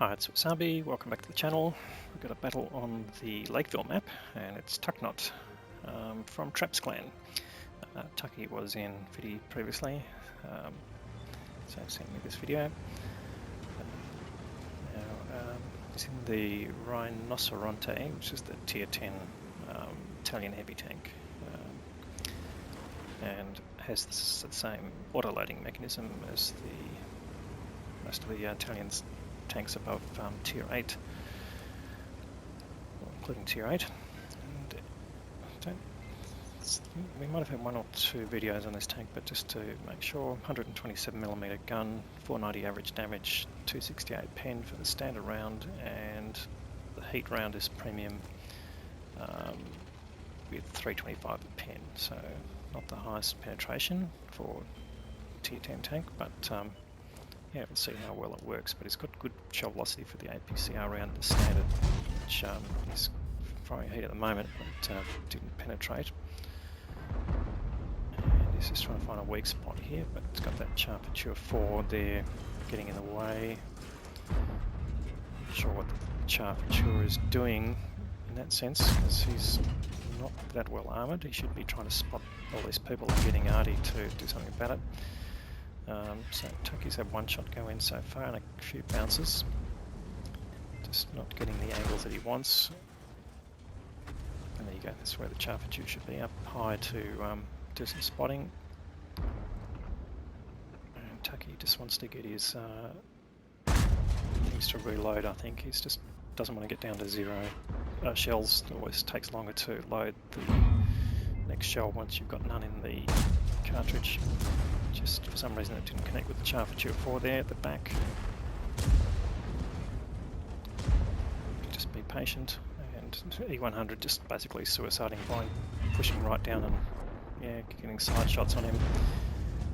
Hi, it's Wasabi, welcome back to the channel. We've got a battle on the Lakeville map, and it's Tucknott from Traps Clan. Tucky was in Fiddy previously, so sent me this video. It's in the Rinoceronte, which is the tier 10 Italian heavy tank, and has the same auto-loading mechanism as most of the Italian tanks above tier 8, including tier 8. And we might have had one or two videos on this tank, but just to make sure, 127mm gun, 490 average damage, 268 pen for the standard round, and the heat round is premium with 325 a pen, so not the highest penetration for tier 10 tank, but yeah, we'll see how well it works. But it's got good shell velocity for the APCR round, the standard, which is firing heat at the moment, but didn't penetrate. And he's just trying to find a weak spot here, but it's got that Charpentier 4 there getting in the way. Not sure what the Charpentier is doing in that sense, because he's not that well armoured. He should be trying to spot all these people and getting Artie to do something about it. So Tucky's had one shot go in so far and a few bounces. Just not getting the angles that he wants. And there you go, that's where the Charpentier should be, up high to do some spotting. And Tucky just wants to get his things to reload, I think. He's just doesn't want to get down to zero shells. It always takes longer to load the next shell once you've got none in the cartridge. Just for some reason it didn't connect with the Charpentier 4 there at the back. Just be patient, and E100 just basically suiciding by pushing right down and yeah, getting side shots on him.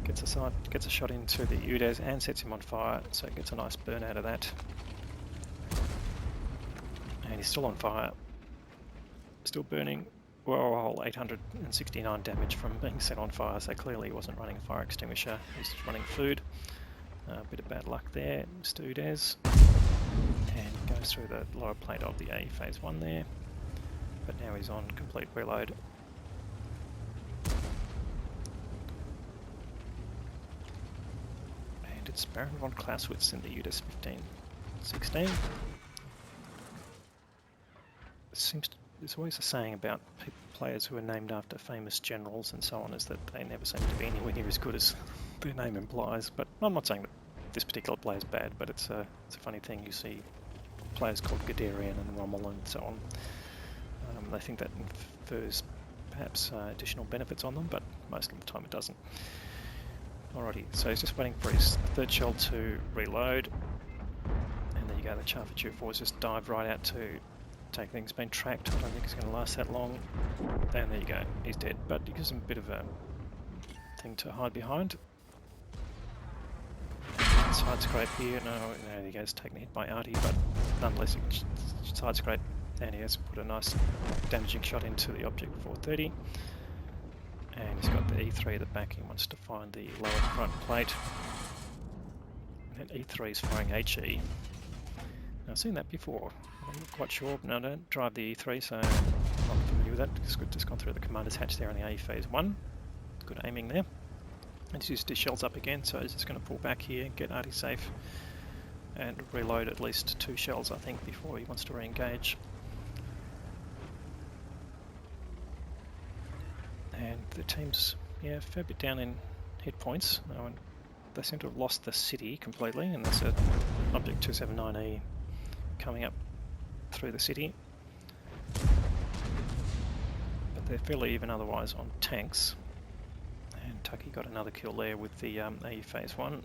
Gets a shot into the UDES and sets him on fire, so it gets a nice burn out of that. And he's still on fire, still burning. Well, 869 damage from being set on fire, so clearly he wasn't running a fire extinguisher, he's just running food. A bit of bad luck there, Mr. Udez. And goes through the lower plate of the A phase 1 there, but now he's on complete reload. And it's Baron von Clausewitz in the UDES 15-16. There's always a saying about players who are named after famous generals and so on, is that they never seem to be anywhere near as good as their name implies. But I'm not saying that this particular player is bad, but it's a funny thing. You see players called Guderian and Rommel and so on. They think that infers perhaps additional benefits on them, but most of the time it doesn't. Alrighty, so he's just waiting for his third shell to reload. And there you go, the Charpentier 4's just dived right out to take things. Been tracked. I don't think it's going to last that long. And there you go, he's dead. But it gives him a bit of a thing to hide behind. Side scrape here. No, there he goes, taking a hit by Artie, but nonetheless, side scrape. And he has put a nice damaging shot into the object 430. And he's got the E3 at the back. He wants to find the lower front plate. And E3 is firing HE. Now, I've seen that before. I'm not quite sure. No, I don't drive the E3, so I'm not familiar with that. It's just gone through the commander's hatch there on the A phase 1. Good aiming there. And he's used his shells up again, so he's just going to pull back here, get Artie safe, and reload at least 2 shells, I think, before he wants to re-engage. And the team's, yeah, a fair bit down in hit points. They seem to have lost the city completely, and there's an Object 279E coming up through the city. But they're fairly even otherwise on tanks. And Tucky got another kill there with the A phase 1.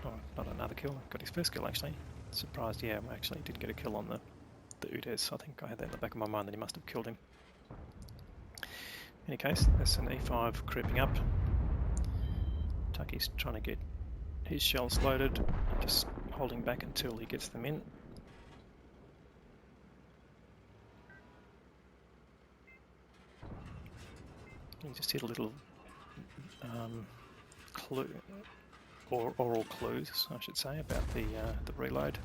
Oh, not another kill, got his first kill actually. Surprised, yeah, I actually did get a kill on the UDES. I think I had that in the back of my mind that he must have killed him. In any case, that's an E5 creeping up. Tucky's trying to get his shells loaded, just holding back until he gets them in. He just hit a little clue, oral clues, I should say, about the reload.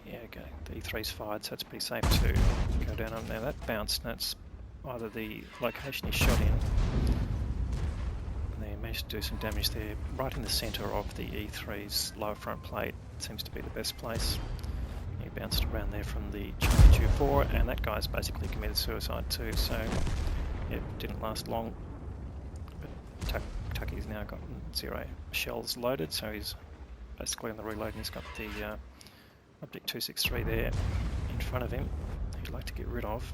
Yeah, okay, the E3's fired, so it's pretty safe to go down on there. That bounced, and that's either the location he shot in, and they managed to do some damage there, right in the centre of the E3's lower front plate. Seems to be the best place. He bounced around there from the Charlie 4, and that guy's basically committed suicide too, so it didn't last long. But Tucky's now got 0 shells loaded, so he's basically on the reload, and he's got the Object 263 there in front of him he'd like to get rid of.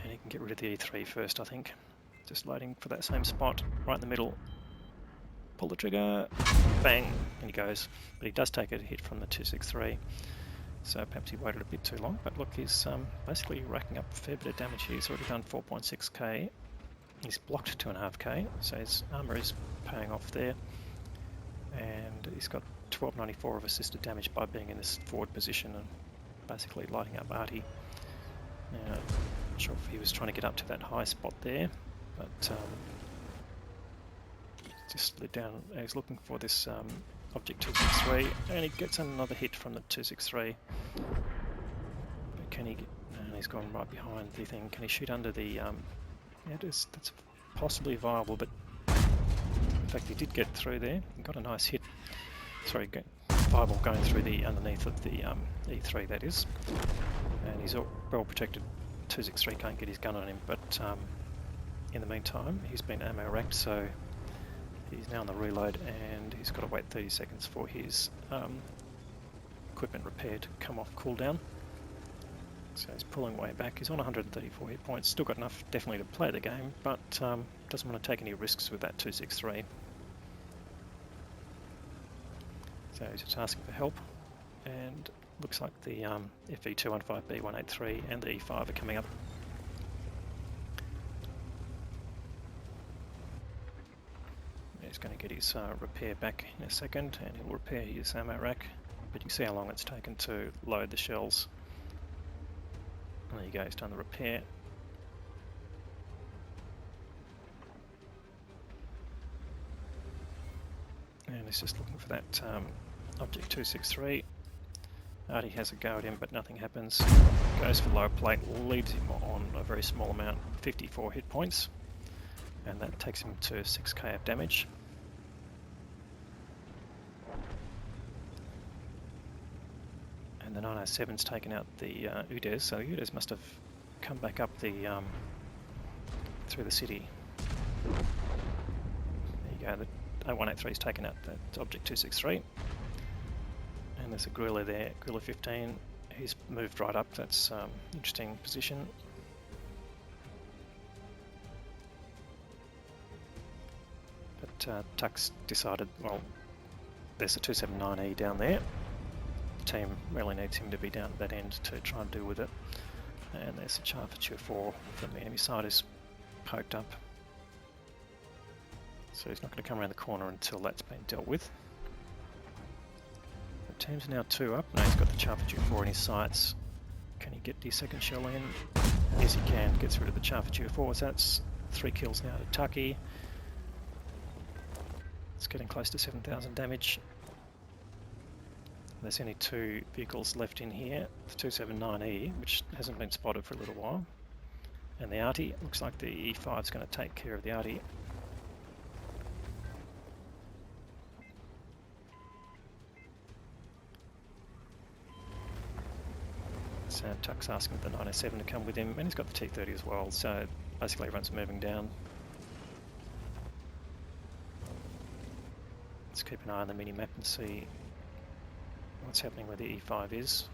And he can get rid of the E3 first, I think. Just loading for that same spot, right in the middle. Pull the trigger, bang, and he goes. But he does take a hit from the 263, so perhaps he waited a bit too long. But look, he's basically racking up a fair bit of damage here. He's already done 4.6k. He's blocked 2.5k, so his armour is paying off there. And he's got 1294 of assisted damage by being in this forward position and basically lighting up Artie. Now, not sure if he was trying to get up to that high spot there, but just slid down. He's looking for this Object 263, and he gets another hit from the 263. But can he get... No, he's gone right behind the thing. Can he shoot under the... yeah, that's possibly viable, but in fact he did get through there. He got a nice hit. Sorry, viable going through the underneath of the E3, that is. And he's well protected. 263 can't get his gun on him, but in the meantime he's been ammo racked, so he's now on the reload, and he's got to wait 30 seconds for his equipment repair to come off cooldown. So he's pulling way back. He's on 134 hit points, still got enough definitely to play the game, but doesn't want to take any risks with that 263. So he's just asking for help, and looks like the FV215B183 and the E5 are coming up. He's going to get his repair back in a second, and he'll repair his ammo rack, but you can see how long it's taken to load the shells. And there you go, he's done the repair. And he's just looking for that Object 263. Artie has a go at him, but nothing happens. Goes for lower plate, leaves him on a very small amount, 54 hit points, and that takes him to 6k of damage. And the 907's taken out the UDES, so the UDES must have come back up the through the city. There you go, the 0183's taken out that Object 263. And there's a Guerrilla there, Guerrilla 15. He's moved right up, that's interesting position. But Tuck's decided, well, there's a 279E down there. The team really needs him to be down at that end to try and deal with it. And there's a Charger 4 from the enemy side is poked up. So he's not going to come around the corner until that's been dealt with. The team's now 2 up. Now he's got the Charger 4 in his sights. Can he get the second shell in? Yes, he can. Gets rid of the Charger 4. So that's 3 kills now to Tucky. It's getting close to 7,000 damage. There's only 2 vehicles left in here. The 279E, which hasn't been spotted for a little while. And the Artie. Looks like the E5 is going to take care of the Artie. So Tuck's asking the 907 to come with him, and he's got the T30 as well, so basically everyone's moving down. Let's keep an eye on the mini-map and see what's happening where the E5 is.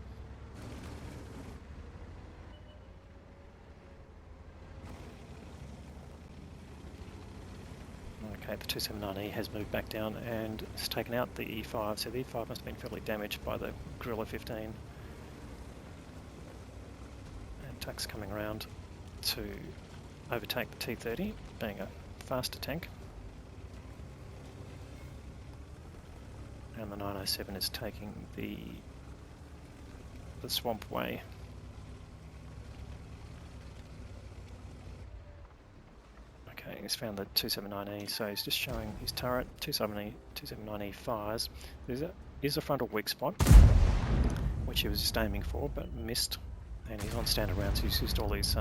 Okay, the 279E has moved back down and has taken out the E5, so the E5 must have been fairly damaged by the Guerrilla 15. Tuck's coming around to overtake the T30, being a faster tank. And the 907 is taking the the swamp way. Okay, he's found the 279E, so he's just showing his turret. 279E fires. There's a frontal weak spot, which he was just aiming for, but missed. And he's on standard rounds, he's used all these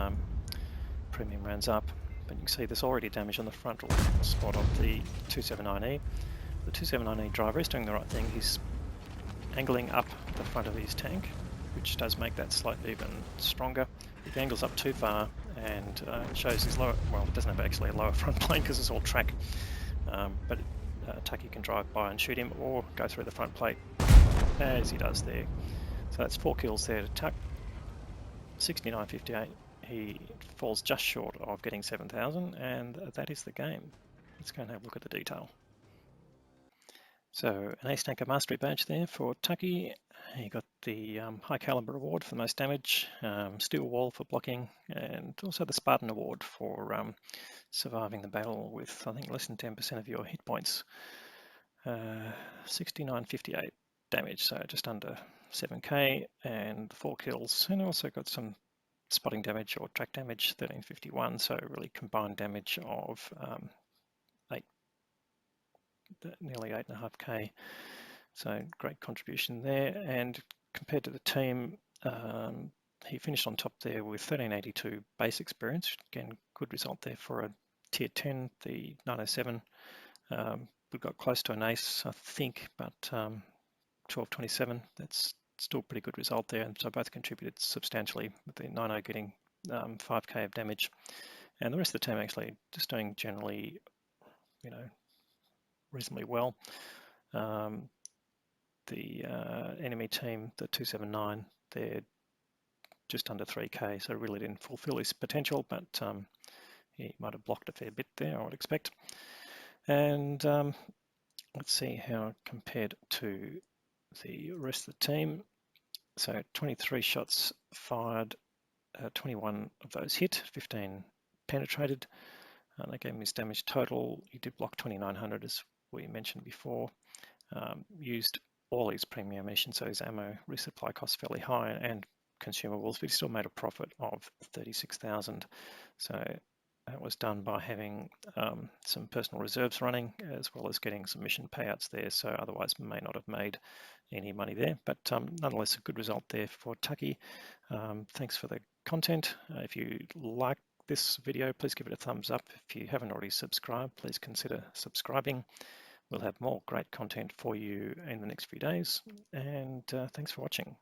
premium rounds up. But you can see there's already damage on the frontal spot of the 279E. The 279E driver is doing the right thing. He's angling up the front of his tank, which does make that slightly even stronger. If he angles up too far and shows his lower, well, it doesn't have actually a lower front plane because it's all track, but Tucky can drive by and shoot him or go through the front plate, as he does there. So that's 4 kills there to Tuck. 69.58. He falls just short of getting 7,000, and that is the game. Let's go and have a look at the detail. So an Ace Tanker Mastery badge there for Tucky. He got the High Caliber Award for the most damage, Steel Wall for blocking, and also the Spartan Award for surviving the battle with, I think, less than 10% of your hit points. 69.58 damage, so just under 7k, and 4 kills, and also got some spotting damage or track damage, 13.51, so really combined damage of nearly 8.5k, so great contribution there. And compared to the team, he finished on top there with 1382 base experience. Again, good result there for a tier 10, the 907. We got close to an ace, I think, but 1227, that's still a pretty good result there. And so both contributed substantially, with the 90 getting 5k of damage. And the rest of the team actually just doing generally, you know, reasonably well. The enemy team, the 279, they're just under 3k, so really didn't fulfill his potential, but he might have blocked a fair bit there, I would expect. And let's see how it compared to the rest of the team. So 23 shots fired, 21 of those hit, 15 penetrated. That gave him his damage total. He did block 2,900, as we mentioned before. Used all his premium ammunition, so his ammo resupply costs fairly high, and consumables, but he still made a profit of 36,000. So that was done by having some personal reserves running, as well as getting some mission payouts there, so otherwise may not have made any money there. But nonetheless, a good result there for Tucky. Thanks for the content. If you like this video, please give it a thumbs up. If you haven't already subscribed, please consider subscribing. We'll have more great content for you in the next few days, and thanks for watching.